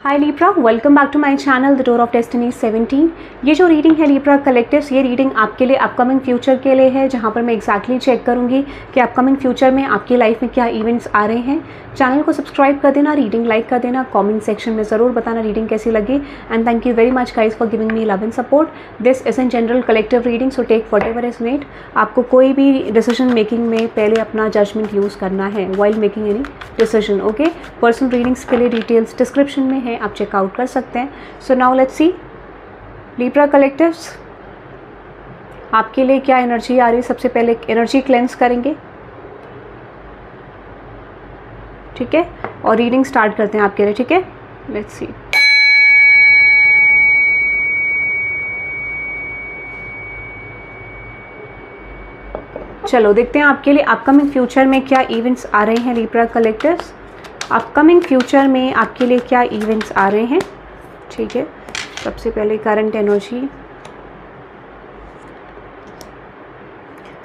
Hi Libra, welcome back to my channel the door of destiny 17। ये जो reading है Libra collectives, ये reading आपके लिए अपकमिंग फ्यूचर के लिए है, जहाँ पर मैं एग्जैक्टली चेक करूँगी कि अपकमिंग फ्यूचर में आपकी लाइफ में क्या इवेंट्स आ रहे हैं। चैनल को सब्सक्राइब कर देना, रीडिंग लाइक कर देना, कमेंट सेक्शन में ज़रूर बताना रीडिंग कैसी लगी। And thank you very much guys for giving me love and support. This is in general collective reading, so take whatever is need. आपको कोई भी डिसीजन मेकिंग में पहले अपना जजमेंट यूज़ करना है while making any decision. Okay, personal readings के लिए डिटेल्स डिस्क्रिप्शन में है, आप चेकआउट कर सकते हैं। So now let's see Libra collectives, आपके लिए क्या एनर्जी आ रही है। सबसे पहले एनर्जी क्लेंस करेंगे, ठीक है, और रीडिंग स्टार्ट करते हैं आपके लिए, ठीक है। Let's see. चलो देखते हैं आपके लिए अपकमिंग फ्यूचर में क्या इवेंट्स आ रहे हैं लीब्रा कलेक्टिव्स। अपकमिंग फ्यूचर में आपके लिए क्या इवेंट्स आ रहे हैं, ठीक है। सबसे पहले current energy,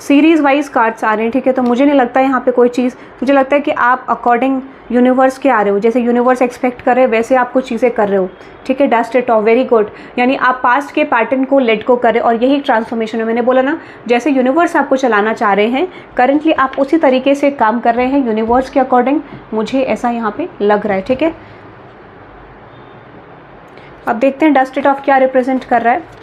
series wise cards आ रहे हैं, ठीक है। तो मुझे नहीं लगता यहाँ पे कोई चीज़, मुझे लगता है कि आप अकॉर्डिंग यूनिवर्स के आ रहे हो, जैसे यूनिवर्स एक्सपेक्ट कर रहे हैं वैसे आप कुछ चीज़ें कर रहे हो, ठीक है। Dust it of, very good. यानी आप पास्ट के पैटर्न को लेट को कर रहे हो और यही ट्रांसफॉर्मेशन है। मैंने बोला ना, जैसे यूनिवर्स आपको चलाना चाह रहे हैं करंटली, आप उसी तरीके से काम कर रहे हैं यूनिवर्स के अकॉर्डिंग, मुझे ऐसा यहाँ पे लग रहा है, ठीक है। अब देखते हैं डस्ट इट ऑफ क्या रिप्रेजेंट कर रहा है।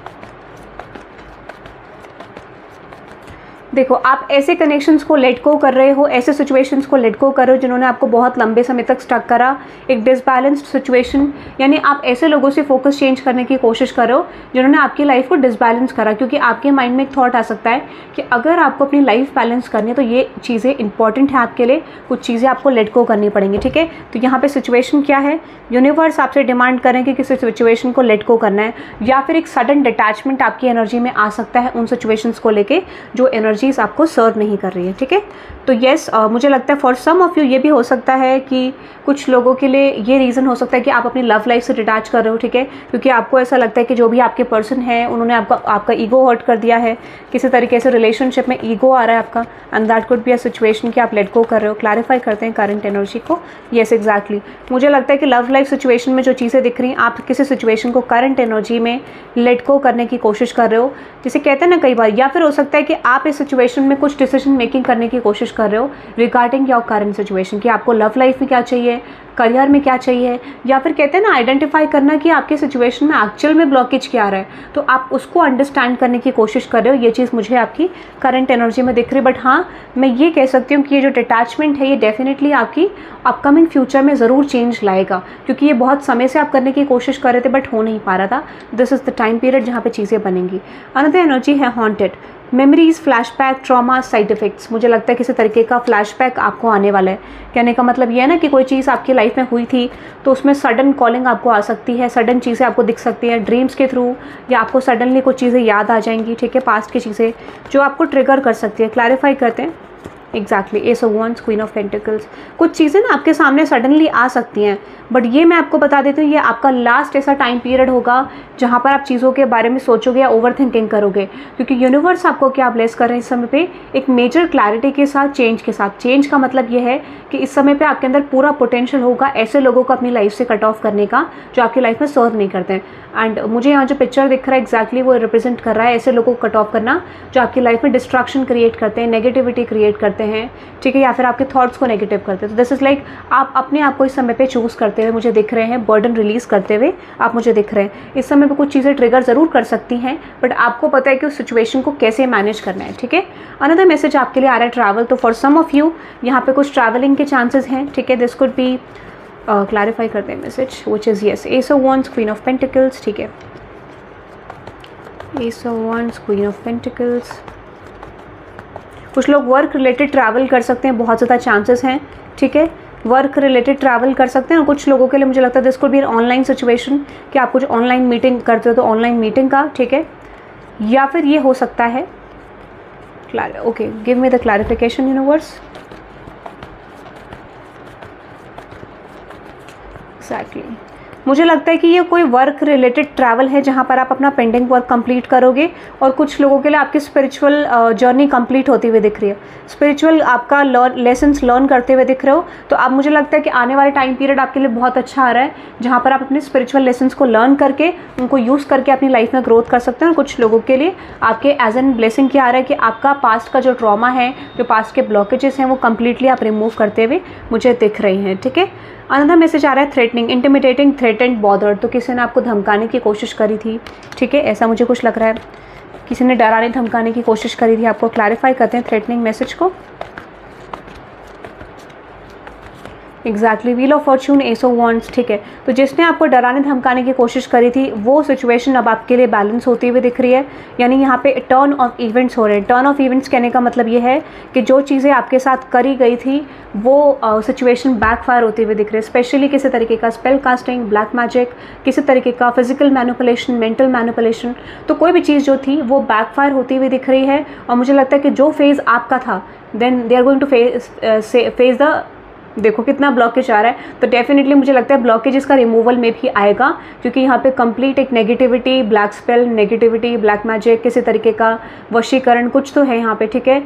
देखो, आप ऐसे कनेक्शंस को लेट गो कर रहे हो, ऐसे सिचुएशंस को लेट गो कर रहे हो जिन्होंने आपको बहुत लंबे समय तक स्टक करा, एक डिसबैलेंस्ड सिचुएशन। यानी आप ऐसे लोगों से फोकस चेंज करने की कोशिश कर रहे हो जिन्होंने आपकी लाइफ को डिसबैलेंस करा, क्योंकि आपके माइंड में एक थॉट आ सकता है कि अगर आपको अपनी लाइफ बैलेंस करनी है तो ये चीज़ें इंपॉर्टेंट है आपके लिए, कुछ चीज़ें आपको लेट गो करनी पड़ेंगी, ठीक है। तो यहाँ पे सिचुएशन क्या है, यूनिवर्स आपसे डिमांड करें कि किसी सिचुएशन को लेट गो करना है, या फिर एक सडन डिटैचमेंट आपकी एनर्जी में आ सकता है उन सिचुएशंस को लेके जो एनर्जीज आपको सर्व नहीं कर रही है, ठीक है। तो यस, मुझे लगता है फॉर सम ऑफ यू ये भी हो सकता है कि कुछ लोगों के लिए ये रीज़न हो सकता है कि आप अपनी लव लाइफ से डिटैच कर रहे हो, ठीक है, क्योंकि आपको ऐसा लगता है कि जो भी आपके पर्सन है उन्होंने आपका ईगो हर्ट कर दिया है, किसी तरीके से रिलेशनशिप में ईगो आ रहा है आपका, and that could be a situation कि आप लेट गो कर रहे हो। क्लैरिफाई करते हैं करंट एनर्जी को। यस एग्जैक्टली, मुझे लगता है कि लव लाइफ सिचुएशन में जो चीज़ें दिख रही हैं, आप किसी सिचुएशन को करंट एनर्जी में लेट गो करने की कोशिश कर रहे हो, जिसे कहते हैं ना कई बार, या फिर हो सकता है कि आप इस सिचुएशन में कुछ डिसीजन मेकिंग करने की कोशिश कर रहे हो रिगार्डिंग योर करंट सिचुएशन, कि आपको लव लाइफ में क्या चाहिए, करियर में क्या चाहिए, या फिर कहते हैं ना आइडेंटिफाई करना कि आपके सिचुएशन में एक्चुअल में ब्लॉकेज क्या आ रहा है, तो आप उसको अंडरस्टैंड करने की कोशिश कर रहे हो। ये चीज़ मुझे आपकी करंट एनर्जी में दिख रही है। बट हाँ, मैं ये कह सकती हूँ कि ये जो डिटैचमेंट है ये डेफिनेटली आपकी अपकमिंग फ्यूचर में ज़रूर चेंज लाएगा, क्योंकि ये बहुत समय से आप करने की कोशिश कर रहे थे बट हो नहीं पा रहा था। This is the time period जहाँ पे चीज़ें बनेंगी। अनदर एनर्जी है haunted, memories, flashback, trauma, side effects. मुझे लगता है किसी तरीके का फ्लैशबैक आपको आने वाला है। कहने का मतलब ये है ना कि कोई चीज़ आपकी लाइफ में हुई थी तो उसमें सडन कॉलिंग आपको आ सकती है, सडन चीज़ें आपको दिख सकती हैं ड्रीम्स के थ्रू, या आपको सडनली कुछ चीज़ें याद आ जाएंगी, ठीक है, पास्ट की चीज़ें जो आपको ट्रिगर कर सकती है। क्लैरिफाई करते हैं exactly, ace of wands, queen of pentacles. कुछ चीज़ें ना आपके सामने सडनली आ सकती हैं, बट ये मैं आपको बता देती हूँ, ये आपका लास्ट ऐसा टाइम पीरियड होगा जहाँ पर आप चीज़ों के बारे में सोचोगे या ओवर थिंकिंग करोगे, क्योंकि यूनिवर्स आपको क्या ब्लेस कर रहे हैं इस समय पे, एक मेजर क्लैरिटी के साथ, चेंज के साथ। चेंज का मतलब ये है कि इस समय पे आपके अंदर पूरा पोटेंशियल होगा ऐसे लोगों को अपनी लाइफ से कट ऑफ करने का जो आपकी लाइफ में सर्व नहीं करते हैं। एंड मुझे यहाँ जो पिक्चर दिख रहा है एग्जैक्टली वो रिप्रेजेंट कर रहा है ऐसे लोगों को कट ऑफ करना जो आपकी लाइफ में डिस्ट्रैक्शन क्रिएट करते हैं, नेगेटिविटी क्रिएट करते हैं, ठीक है, या फिर आपके थॉट्स को नेगेटिव करते हैं। तो दिस इज लाइक आप अपने आप को इस समय पे चूज करते हुए मुझे दिख रहे हैं, बर्डन रिलीज करते हुए आप मुझे दिख रहे हैं। इस समय पे कुछ चीज़ें ट्रिगर ज़रूर कर सकती हैं, बट आपको पता है कि उस सिचुएशन को कैसे मैनेज करना है, ठीक है। अनदर मैसेज आपके लिए आ रहा है ट्रैवल। तो फॉर सम ऑफ यू यहाँ पे कुछ ट्रैवलिंग के चांसेस हैं, ठीक है। दिस कुड बी, क्लैरिफाई करते हैं message, which is yes, ace of wands, queen of pentacles, ठीक है, ace of wands, queen of pentacles. कुछ लोग वर्क रिलेटेड ट्रैवल कर सकते हैं, बहुत ज़्यादा चांसेस हैं, ठीक है, वर्क रिलेटेड ट्रैवल कर सकते हैं। और कुछ लोगों के लिए मुझे लगता है this could be online situation, कि आप कुछ ऑनलाइन मीटिंग करते हो तो ऑनलाइन मीटिंग का, ठीक है, या फिर ये हो सकता है, okay, give me the clarification universe. Exactly, मुझे लगता है कि ये कोई वर्क रिलेटेड ट्रैवल है जहाँ पर आप अपना पेंडिंग वर्क कंप्लीट करोगे, और कुछ लोगों के लिए आपकी स्पिरिचुअल जर्नी कंप्लीट होती हुई दिख रही है, स्पिरिचुअल आपका लेसन्स लर्न करते हुए दिख रहे हो। तो अब मुझे लगता है कि आने वाला टाइम पीरियड आपके लिए बहुत अच्छा आ रहा है, जहाँ पर आप अपने स्पिरिचुअल लेसन्स को लर्न करके उनको यूज़ करके अपनी लाइफ में ग्रोथ कर सकते हैं। और कुछ लोगों के लिए आपके एज एन ब्लेसिंग क्या आ रहा है कि आपका पास्ट का जो ट्रॉमा है, जो पास्ट के ब्लॉकेजेस हैं, वो कंप्लीटली आप रिमूव करते हुए मुझे दिख रही हैं। ठीक है, अनदर मैसेज आ रहा है थ्रेटनिंग, इंटिमिडेटिंग, थ्रेटेंड, बॉदर्ड। तो किसी ने आपको धमकाने की कोशिश करी थी। ठीक है, ऐसा मुझे कुछ लग रहा है, किसी ने डराने धमकाने की कोशिश करी थी आपको। क्लैरिफाई करते हैं थ्रेटनिंग मैसेज को। Exactly, wheel of Fortune, S of wands. ठीक है, तो जिसने आपको डराने धमकाने की कोशिश करी थी वो सिचुएशन अब आपके लिए बैलेंस होती हुई दिख रही है। यानी यहाँ पे टर्न ऑफ इवेंट्स हो रहे हैं। टर्न ऑफ इवेंट्स कहने का मतलब ये है कि जो चीज़ें आपके साथ करी गई थी वो सिचुएशन बैकफायर होती हुई दिख रही है। स्पेशली किसी तरीके का स्पेल कास्टिंग, ब्लैक मैजिक, किसी तरीके का फिजिकल मैनिपुलेशन, मेंटल मैनिपुलेशन, तो कोई भी चीज़ जो थी वो बैकफायर होती हुई दिख रही है। और मुझे लगता है कि जो फेज़ आपका था, then they are going to face the, देखो कितना ब्लॉकेज आ रहा है, तो डेफिनेटली मुझे लगता है ब्लॉकेज इसका रिमूवल में भी आएगा, क्योंकि यहाँ पे कंप्लीट एक negativity, black spell, negativity, black magic, किसी तरीके का वशीकरण कुछ तो है यहाँ पे। ठीक है,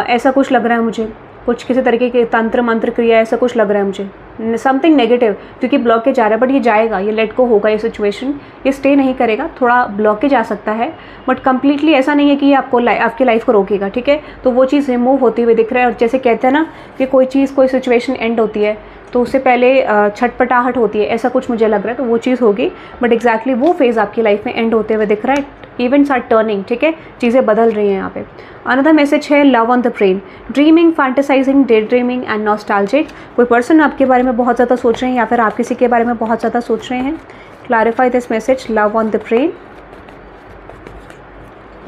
ऐसा कुछ लग रहा है मुझे, कुछ किसी तरीके के तंत्र मंत्र क्रिया ऐसा कुछ लग रहा है मुझे, समथिंग नेगेटिव, क्योंकि ब्लॉकेज आ रहा है। बट ये जाएगा, ये लेट को होगा, ये सिचुएशन ये स्टे नहीं करेगा, थोड़ा ब्लॉकेज आ सकता है, बट कंप्लीटली ऐसा नहीं है कि ये आपको आपकी लाइफ को रोकेगा। ठीक है, तो वो चीज़ रिमूव होती हुई दिख रहा है। और जैसे कहते हैं ना कि कोई चीज़, कोई सिचुएशन एंड होती है तो उससे पहले छटपटाहट होती है, ऐसा कुछ मुझे लग रहा है, तो वो चीज़ होगी। बट एग्जैक्टली वो फेज़ आपकी लाइफ में एंड होते हुए दिख रहा है। Events are turning. ठीक है, चीज़ें बदल रही हैं यहाँ पे। अनदर मैसेज है love on the brain, dreaming, fantasising, day dreaming and nostalgic. कोई पर्सन आपके बारे में बहुत ज़्यादा सोच रहे हैं या फिर आप किसी के बारे में बहुत ज़्यादा सोच रहे हैं। Clarify this message, love on the brain,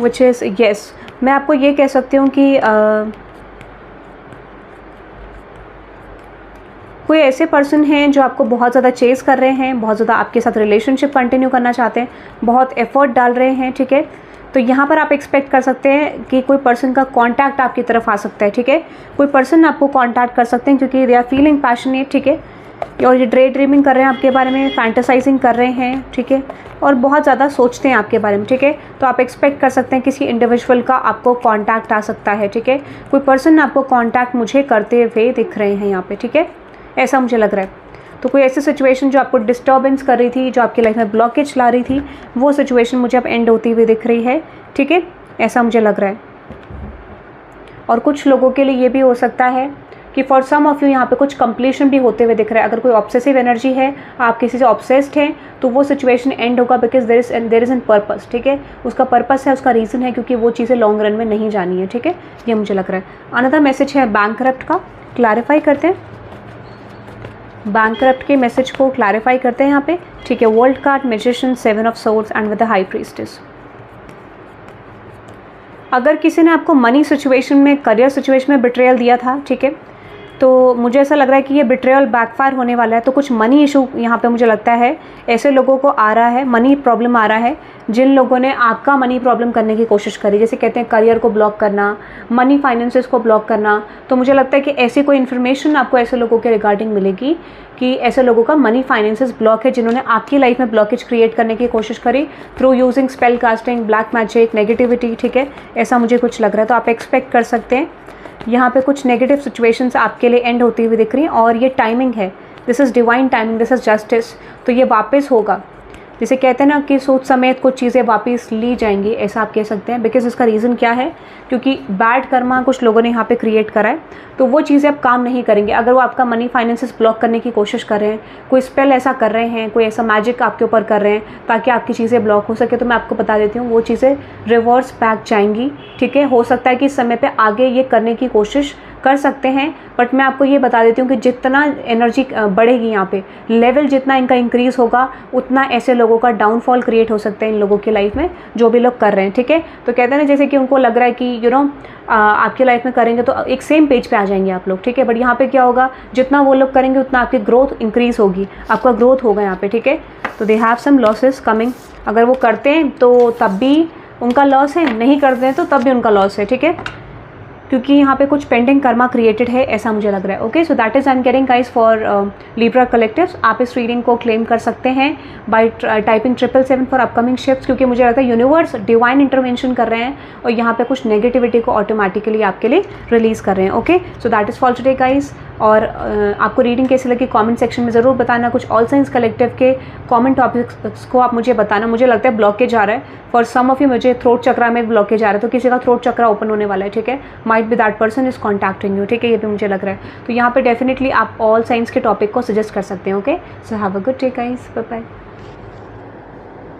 which is yes. मैं आपको ये कह सकती हूँ कि कोई ऐसे पर्सन हैं जो आपको बहुत ज़्यादा चेज़ कर रहे हैं, बहुत ज़्यादा आपके साथ रिलेशनशिप कंटिन्यू करना चाहते हैं, बहुत एफर्ट डाल रहे हैं। ठीक है, तो यहाँ पर आप एक्सपेक्ट कर सकते हैं कि कोई पर्सन का कांटेक्ट आपकी तरफ आ सकता है। ठीक है, कोई पर्सन आपको कांटेक्ट कर सकते हैं क्योंकि दे आर फीलिंग पैशनेट। ठीक है, और ये डे ड्रीमिंग कर रहे हैं आपके बारे में, फैंटेसाइजिंग कर रहे हैं। ठीक है, और बहुत ज़्यादा सोचते हैं आपके बारे में। ठीक है, तो आप एक्सपेक्ट कर सकते हैं किसी इंडिविजुअल का आपको कांटेक्ट आ सकता है। ठीक है, कोई पर्सन आपको कांटेक्ट मुझे करते हुए दिख रहे हैं यहाँ पे। ठीक है, ऐसा मुझे लग रहा है। तो कोई ऐसी सिचुएशन जो आपको डिस्टर्बेंस कर रही थी, जो आपकी लाइफ में ब्लॉकेज ला रही थी, वो सिचुएशन मुझे अब एंड होती हुई दिख रही है। ठीक है, ऐसा मुझे लग रहा है। और कुछ लोगों के लिए ये भी हो सकता है कि फॉर सम ऑफ यू यहाँ पे कुछ कंप्लीशन भी होते हुए दिख रहा है। अगर कोई ऑब्सेसिव एनर्जी है, आप किसी से ऑब्सेस्ड हैं, तो वो सिचुएशन एंड होगा because there is an purpose. ठीक है, उसका पर्पस है, उसका रीज़न है, क्योंकि वो चीज़ें लॉन्ग रन में नहीं जानी है। ठीक है, ये मुझे लग रहा है। अनदर मैसेज है बैंकरप्ट का, क्लैरिफाई करते हैं बैंकरप्ट के मैसेज को, क्लैरिफाई करते हैं यहाँ पे। ठीक है, world card, magician, 7 of swords and with the high priestess. अगर किसी ने आपको मनी सिचुएशन में, करियर सिचुएशन में बिट्रेयल दिया था, ठीक है, तो मुझे ऐसा लग रहा है कि ये बिट्रेयल बैकफायर होने वाला है। तो कुछ मनी इशू यहाँ पे मुझे लगता है ऐसे लोगों को आ रहा है, मनी प्रॉब्लम आ रहा है, जिन लोगों ने आपका मनी प्रॉब्लम करने की कोशिश करी। जैसे कहते हैं करियर को ब्लॉक करना, मनी फाइनेंसेस को ब्लॉक करना। तो मुझे लगता है कि ऐसी कोई इन्फॉर्मेशन आपको ऐसे लोगों के रिगार्डिंग मिलेगी कि ऐसे लोगों का मनी फाइनेंसेस ब्लॉक है, जिन्होंने आपकी लाइफ में ब्लॉकेज क्रिएट करने की कोशिश करी through using spell casting, black magic, negativity. ठीक है, ऐसा मुझे कुछ लग रहा है। तो आप एक्सपेक्ट कर सकते हैं यहाँ पे कुछ नेगेटिव सिचुएशंस आपके लिए एंड होती हुई दिख रही हैं। और ये टाइमिंग है, this is divine timing, this is justice. तो ये वापस होगा, जिसे कहते हैं ना कि सोच समेत कुछ चीज़ें वापस ली जाएंगी, ऐसा आप कह सकते हैं। बिकॉज इसका रीज़न क्या है, क्योंकि बैड कर्मा कुछ लोगों ने यहाँ पे क्रिएट करा है, तो वो चीज़ें अब काम नहीं करेंगे। अगर वो आपका मनी फाइनेंसेस ब्लॉक करने की कोशिश कर रहे हैं, कोई स्पेल ऐसा कर रहे हैं, कोई ऐसा मैजिक आपके ऊपर कर रहे हैं ताकि आपकी चीज़ें ब्लॉक हो सके, तो मैं आपको बता देती हूँ वो चीज़ें रिवर्स बैक जाएंगी। ठीक है, हो सकता है कि इस समय पर आगे ये करने की कोशिश कर सकते हैं, बट मैं आपको ये बता देती हूँ कि जितना एनर्जी बढ़ेगी यहाँ पे, लेवल जितना इनका इंक्रीज होगा, उतना ऐसे लोगों का डाउनफॉल क्रिएट हो सकता है इन लोगों की लाइफ में, जो भी लोग कर रहे हैं। ठीक है, तो कहते हैं ना जैसे कि उनको लग रहा है कि आपकी लाइफ में करेंगे तो एक सेम पेज पे आ जाएंगे आप लोग। ठीक है, बट यहाँ पे क्या होगा, जितना वो लोग करेंगे उतना आपकी ग्रोथ इंक्रीज होगी, आपका ग्रोथ होगा यहाँ पे। ठीक है, तो they have some losses coming. अगर वो करते हैं तो तब भी उनका लॉस है, नहीं करते हैं तो तब भी उनका लॉस है। ठीक है, क्योंकि यहाँ पे कुछ पेंडिंग कर्मा क्रिएटेड है, ऐसा मुझे लग रहा है। Okay, so that is I am getting guys for Libra collectives. आप इस रीडिंग को क्लेम कर सकते हैं bye typing 777 for upcoming shifts, क्योंकि मुझे लगता है यूनिवर्स डिवाइन इंटरवेंशन कर रहे हैं और यहाँ पे कुछ नेगेटिविटी को ऑटोमेटिकली आपके लिए रिलीज कर रहे हैं। Okay, so that is for today guys. और आपको रीडिंग कैसी लगी कमेंट सेक्शन में ज़रूर बताना। कुछ ऑल साइंस कलेक्टिव के कॉमन टॉपिक्स को आप मुझे बताना। मुझे लगता है ब्लॉकेज आ रहा है फॉर सम ऑफ यू, मुझे थ्रोट चक्रा में ब्लॉकेज आ रहा है, तो किसी का थ्रोट चक्रा ओपन होने वाला है, ठीक है। Might be that person is contacting you, ठीक है, ये भी मुझे लग रहा है। तो यहाँ पे डेफिनेटली आप ऑल साइंस के टॉपिक को सजेस्ट कर सकते हैं। Okay, so have a good day guys, bye bye.